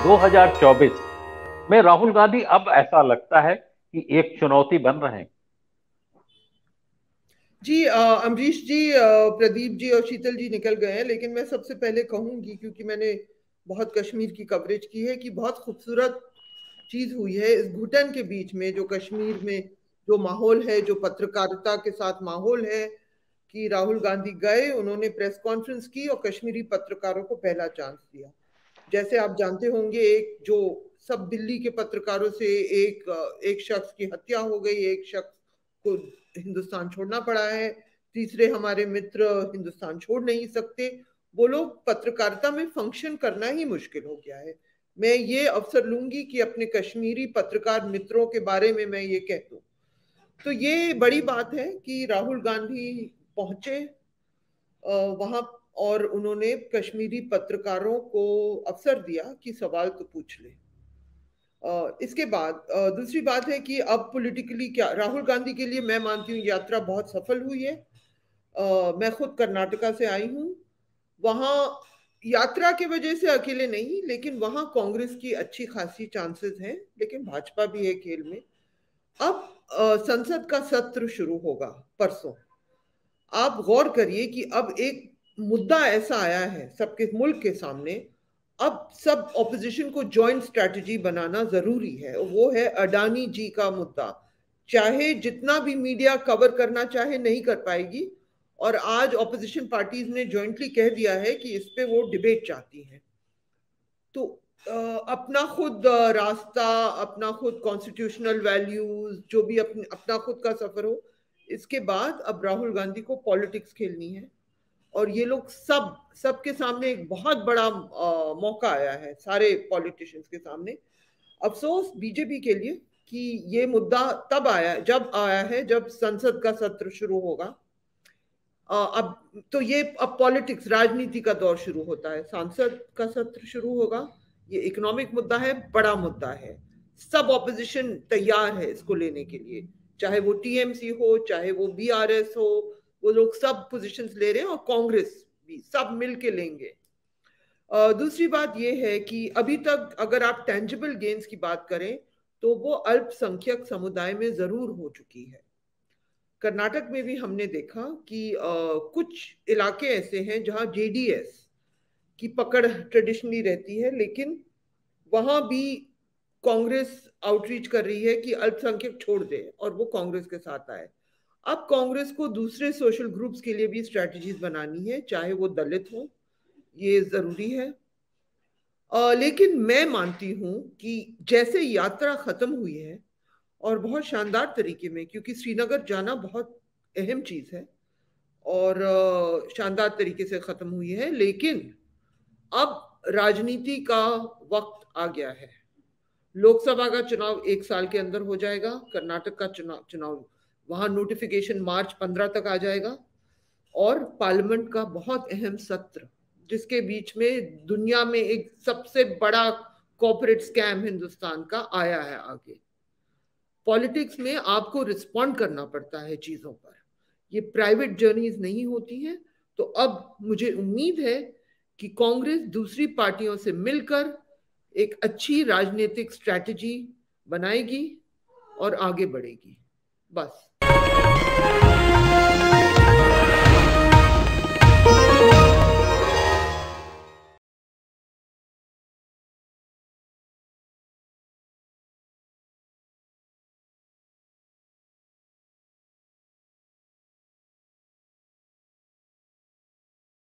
2024 में राहुल गांधी अब ऐसा लगता है कि एक चुनौती बन रहे हैं। जी अमरीश जी, प्रदीप जी और शीतल जी निकल गए हैं, लेकिन मैं सबसे पहले कहूंगी, क्योंकि मैंने बहुत कश्मीर की कवरेज की है, कि बहुत खूबसूरत चीज हुई है इस घुटन के बीच में। जो कश्मीर में जो माहौल है, जो पत्रकारिता के साथ माहौल है, कि राहुल गांधी गए, उन्होंने प्रेस कॉन्फ्रेंस की और कश्मीरी पत्रकारों को पहला चांस दिया। जैसे आप जानते होंगे, एक जो सब दिल्ली के पत्रकारों से एक शख्स की हत्या हो गई, एक शख्स को हिंदुस्तान छोड़ना पड़ा है, तीसरे हमारे मित्र हिंदुस्तान छोड़ नहीं सकते। वो लोग पत्रकारिता में फंक्शन करना ही मुश्किल हो गया है। मैं ये अवसर लूंगी कि अपने कश्मीरी पत्रकार मित्रों के बारे में मैं ये कह दूं। तो ये बड़ी बात है कि राहुल गांधी पहुंचे वहां, और उन्होंने कश्मीरी पत्रकारों को अवसर दिया कि सवाल तो पूछ ले। इसके बाद दूसरी बात है कि अब पॉलिटिकली क्या राहुल गांधी के लिए, मैं मानती हूँ यात्रा बहुत सफल हुई है। मैं खुद कर्नाटका से आई हूँ। वहाँ यात्रा की वजह से अकेले नहीं, लेकिन वहाँ कांग्रेस की अच्छी खासी चांसेस हैं, लेकिन भाजपा भी है खेल में। अब संसद का सत्र शुरू होगा परसों। आप गौर करिए कि अब एक मुद्दा ऐसा आया है सबके मुल्क के सामने। अब सब ऑपोजिशन को जॉइंट स्ट्रैटेजी बनाना जरूरी है, वो है अडानी जी का मुद्दा। चाहे जितना भी मीडिया कवर करना चाहे, नहीं कर पाएगी। और आज ऑपोजिशन पार्टीज ने जॉइंटली कह दिया है कि इस पे वो डिबेट चाहती हैं। तो अपना खुद रास्ता, अपना खुद कॉन्स्टिट्यूशनल वैल्यूज, जो भी अपना खुद का सफर हो। इसके बाद अब राहुल गांधी को पॉलिटिक्स खेलनी है। और ये लोग सबके सामने एक बहुत बड़ा मौका आया है, सारे पॉलिटिशियंस के सामने। अफसोस बीजेपी के लिए कि ये मुद्दा तब आया, जब संसद का सत्र शुरू होगा। अब तो ये अब पॉलिटिक्स, राजनीति का दौर शुरू होता है, सांसद का सत्र शुरू होगा। ये इकोनॉमिक मुद्दा है, बड़ा मुद्दा है। सब ऑपोजिशन तैयार है इसको लेने के लिए, चाहे वो टीएमसी हो, चाहे वो बीआरएस हो। वो लोग सब पोजीशंस ले रहे हैं, और कांग्रेस भी, सब मिल के लेंगे। दूसरी बात यह है कि अभी तक अगर आप टेंजिबल गेन्स की बात करें, तो वो अल्पसंख्यक समुदाय में जरूर हो चुकी है। कर्नाटक में भी हमने देखा कि कुछ इलाके ऐसे हैं जहां जेडीएस की पकड़ ट्रेडिशनली रहती है, लेकिन वहां भी कांग्रेस आउटरीच कर रही है कि अल्पसंख्यक छोड़ दे और वो कांग्रेस के साथ आए। अब कांग्रेस को दूसरे सोशल ग्रुप्स के लिए भी स्ट्रैटेजीज बनानी है, चाहे वो दलित हो, ये जरूरी है। लेकिन मैं मानती हूं कि जैसे यात्रा खत्म हुई है, और बहुत शानदार तरीके में, क्योंकि श्रीनगर जाना बहुत अहम चीज है, और शानदार तरीके से खत्म हुई है, लेकिन अब राजनीति का वक्त आ गया है। लोकसभा का चुनाव 1 साल के अंदर हो जाएगा, कर्नाटक का चुनाव वहां नोटिफिकेशन मार्च 15 तक आ जाएगा, और पार्लियामेंट का बहुत अहम सत्र, जिसके बीच में दुनिया में एक सबसे बड़ा कॉर्पोरेट स्कैम हिंदुस्तान का आया है आगे। पॉलिटिक्स में आपको रिस्पॉन्ड करना पड़ता है चीजों पर, ये प्राइवेट जर्नीज नहीं होती हैं। तो अब मुझे उम्मीद है कि कांग्रेस दूसरी पार्टियों से मिलकर एक अच्छी राजनीतिक स्ट्रैटेजी बनाएगी और आगे बढ़ेगी। बस।